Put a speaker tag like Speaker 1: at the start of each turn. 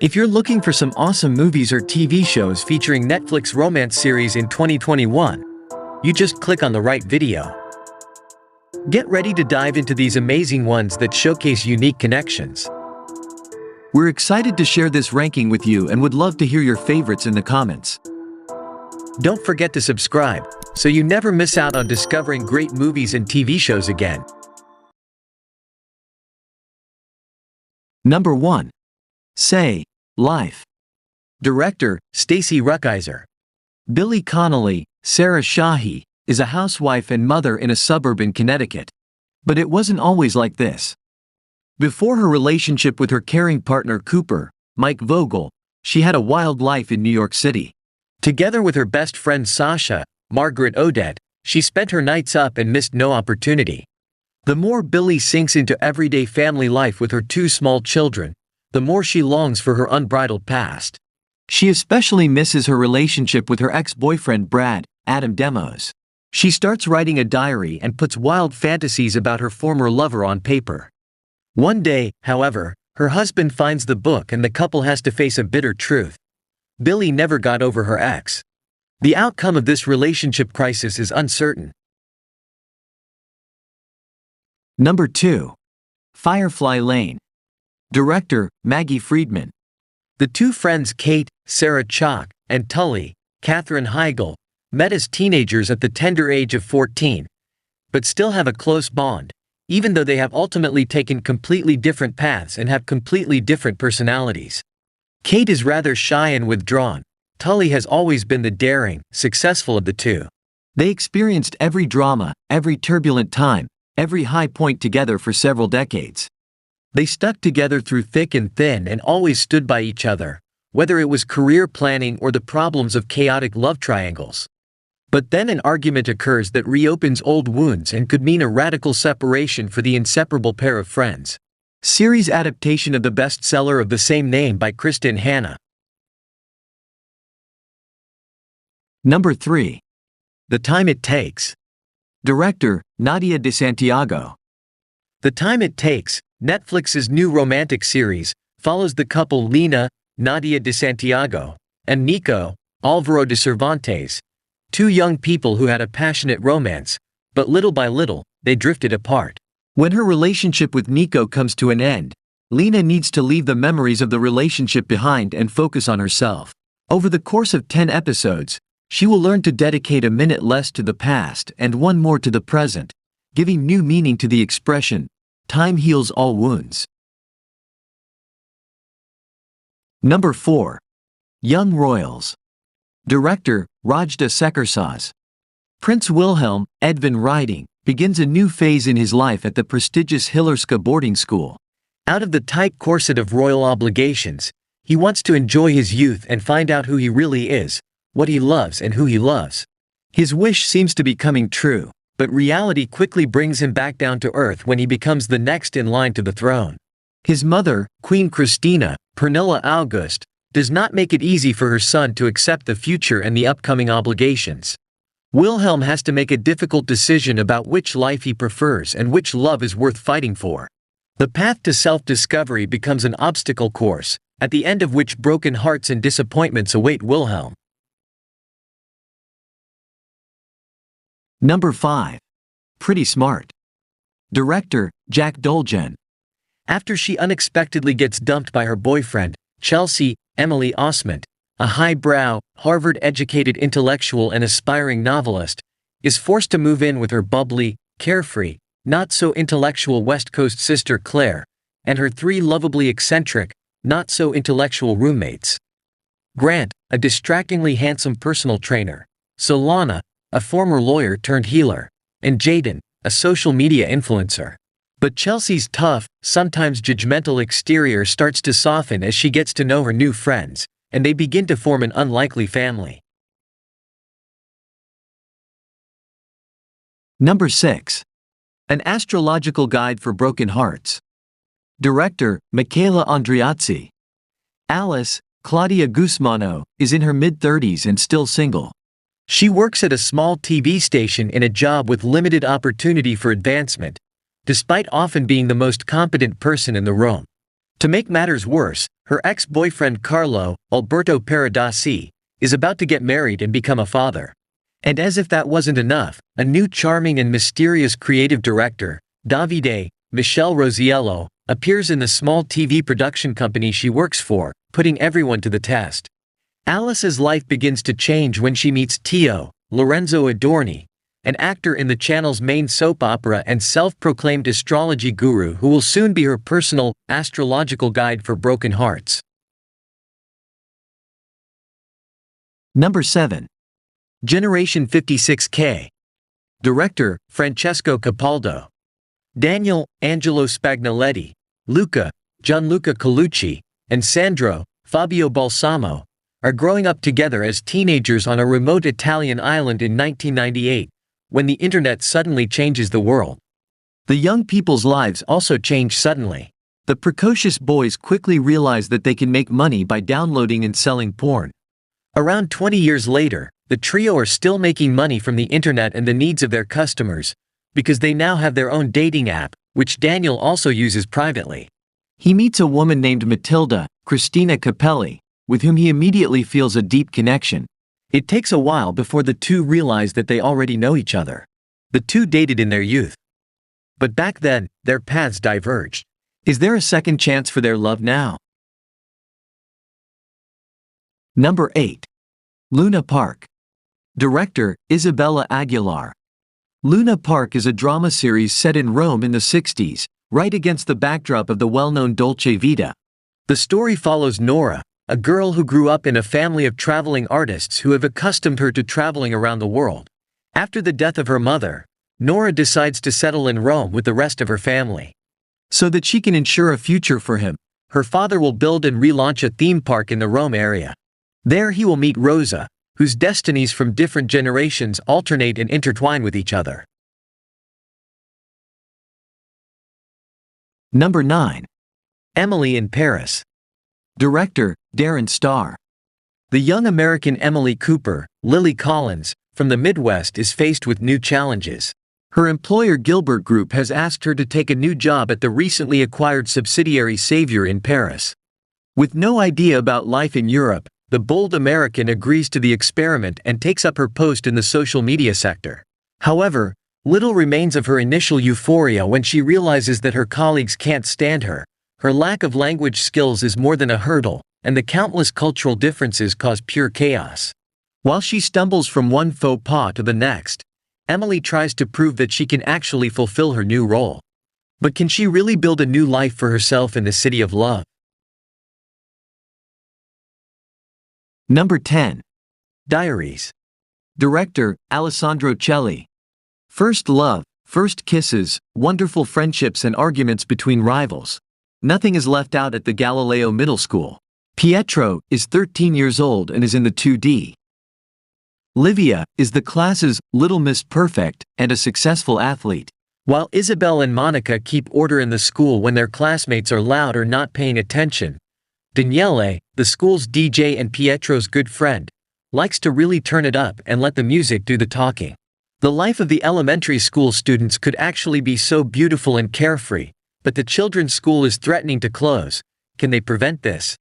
Speaker 1: If you're looking for some awesome movies or TV shows featuring Netflix romance series in 2021, you just click on the right video. Get ready to dive into these amazing ones that showcase unique connections. We're excited to share this ranking with you and would love to hear your favorites in the comments. Don't forget to subscribe, so you never miss out on discovering great movies and TV shows again. Number 1. Say, Life. Director, Stacey Ruckeiser. Billy Connolly, Sarah Shahi, is a housewife and mother in a suburb in Connecticut. But it wasn't always like this. Before her relationship with her caring partner Cooper, Mike Vogel, she had a wild life in New York City. Together with her best friend Sasha, Margaret Odette, she spent her nights up and missed no opportunity. The more Billy sinks into everyday family life with her two small children, the more she longs for her unbridled past. She especially misses her relationship with her ex-boyfriend Brad, Adam Demos. She starts writing a diary and puts wild fantasies about her former lover on paper. One day, however, her husband finds the book and the couple has to face a bitter truth. Billy never got over her ex. The outcome of this relationship crisis is uncertain. Number 2. Firefly Lane. Director, Maggie Friedman. The two friends Kate, Sarah Chalk, and Tully, Katherine Heigl, met as teenagers at the tender age of 14, but still have a close bond, even though they have ultimately taken completely different paths and have completely different personalities. Kate is rather shy and withdrawn. Tully has always been the daring, successful of the two. They experienced every drama, every turbulent time, every high point together for several decades. They stuck together through thick and thin and always stood by each other, whether it was career planning or the problems of chaotic love triangles. But then an argument occurs that reopens old wounds and could mean a radical separation for the inseparable pair of friends. Series adaptation of the bestseller of the same name by Kristen Hanna. Number 3. The Time It Takes. Director, Nadia DeSantiago. The Time It Takes, Netflix's new romantic series, follows the couple Lena, Nadia DeSantiago, and Nico, Alvaro de Cervantes, two young people who had a passionate romance, but little by little, they drifted apart. When her relationship with Nico comes to an end, Lena needs to leave the memories of the relationship behind and focus on herself. Over the course of 10 episodes, she will learn to dedicate a minute less to the past and one more to the present, giving new meaning to the expression, "Time heals all wounds." Number 4. Young Royals. Director, Rajda Sekersaz. Prince Wilhelm, Edvin Riding, begins a new phase in his life at the prestigious Hillerska boarding school. Out of the tight corset of royal obligations, he wants to enjoy his youth and find out who he really is, what he loves and who he loves. His wish seems to be coming true, but reality quickly brings him back down to earth when he becomes the next in line to the throne. His mother, Queen Christina, Pernilla August, does not make it easy for her son to accept the future and the upcoming obligations. Wilhelm has to make a difficult decision about which life he prefers and which love is worth fighting for. The path to self-discovery becomes an obstacle course, at the end of which broken hearts and disappointments await Wilhelm. Number 5. Pretty Smart. Director, Jack Dolgen. After she unexpectedly gets dumped by her boyfriend, Chelsea Emily Osment, a highbrow, Harvard-educated intellectual and aspiring novelist, is forced to move in with her bubbly, carefree, not-so-intellectual West Coast sister Claire, and her three lovably eccentric, not-so-intellectual roommates. Grant, a distractingly handsome personal trainer, Solana, a former lawyer turned healer, and Jaden, a social media influencer. But Chelsea's tough, sometimes judgmental exterior starts to soften as she gets to know her new friends, and they begin to form an unlikely family. Number 6. An Astrological Guide for Broken Hearts. Director, Michaela Andriazzi. Alice, Claudia Guzmano, is in her mid-30s and still single. She works at a small TV station in a job with limited opportunity for advancement, despite often being the most competent person in the room. To make matters worse, Her ex-boyfriend Carlo, Alberto Paradisi, is about to get married and become a father. And as if that wasn't enough, a new charming and mysterious creative director, Davide, Michelle Rosiello, appears in the small TV production company she works for, putting everyone to the test. Alice's life begins to change when she meets Tio, Lorenzo Adorni, an actor in the channel's main soap opera and self-proclaimed astrology guru who will soon be her personal, astrological guide for broken hearts. Number 7. Generation 56K. Director, Francesco Capaldo. Daniel, Angelo Spagnoletti, Luca, Gianluca Colucci, and Sandro, Fabio Balsamo, are growing up together as teenagers on a remote Italian island in 1998, when the internet suddenly changes the world. The young people's lives also change suddenly. The precocious boys quickly realize that they can make money by downloading and selling porn. Around 20 years later, the trio are still making money from the internet and the needs of their customers, because they now have their own dating app, which Daniel also uses privately. He meets a woman named Matilda, Cristina Capelli, with whom he immediately feels a deep connection. It takes a while before the two realize that they already know each other. The two dated in their youth. But back then, their paths diverged. Is there a second chance for their love now? Number 8. Luna Park. Director, Isabella Aguilar. Luna Park is a drama series set in Rome in the 60s, right against the backdrop of the well-known Dolce Vita. The story follows Nora, a girl who grew up in a family of traveling artists who have accustomed her to traveling around the world. After the death of her mother, Nora decides to settle in Rome with the rest of her family. So that she can ensure a future for him, her father will build and relaunch a theme park in the Rome area. There he will meet Rosa, whose destinies from different generations alternate and intertwine with each other. Number 9. Emily in Paris. Director, Darren Star. The young American Emily Cooper, Lily Collins, from the Midwest is faced with new challenges. Her employer Gilbert Group has asked her to take a new job at the recently acquired subsidiary Savior in Paris. With no idea about life in Europe, the bold American agrees to the experiment and takes up her post in the social media sector. However, little remains of her initial euphoria when she realizes that her colleagues can't stand her. Her lack of language skills is more than a hurdle, and the countless cultural differences cause pure chaos. While she stumbles from one faux pas to the next, Emily tries to prove that she can actually fulfill her new role. But can she really build a new life for herself in the city of love? Number 10. Diaries. Director, Alessandro Celli. First love, first kisses, wonderful friendships and arguments between rivals. Nothing is left out at the Galileo Middle School. Pietro is 13 years old and is in the 2D. Livia is the class's Little Miss Perfect and a successful athlete. While Isabel and Monica keep order in the school when their classmates are loud or not paying attention, Daniele, the school's DJ and Pietro's good friend, likes to really turn it up and let the music do the talking. The life of the elementary school students could actually be so beautiful and carefree, but the children's school is threatening to close. Can they prevent this?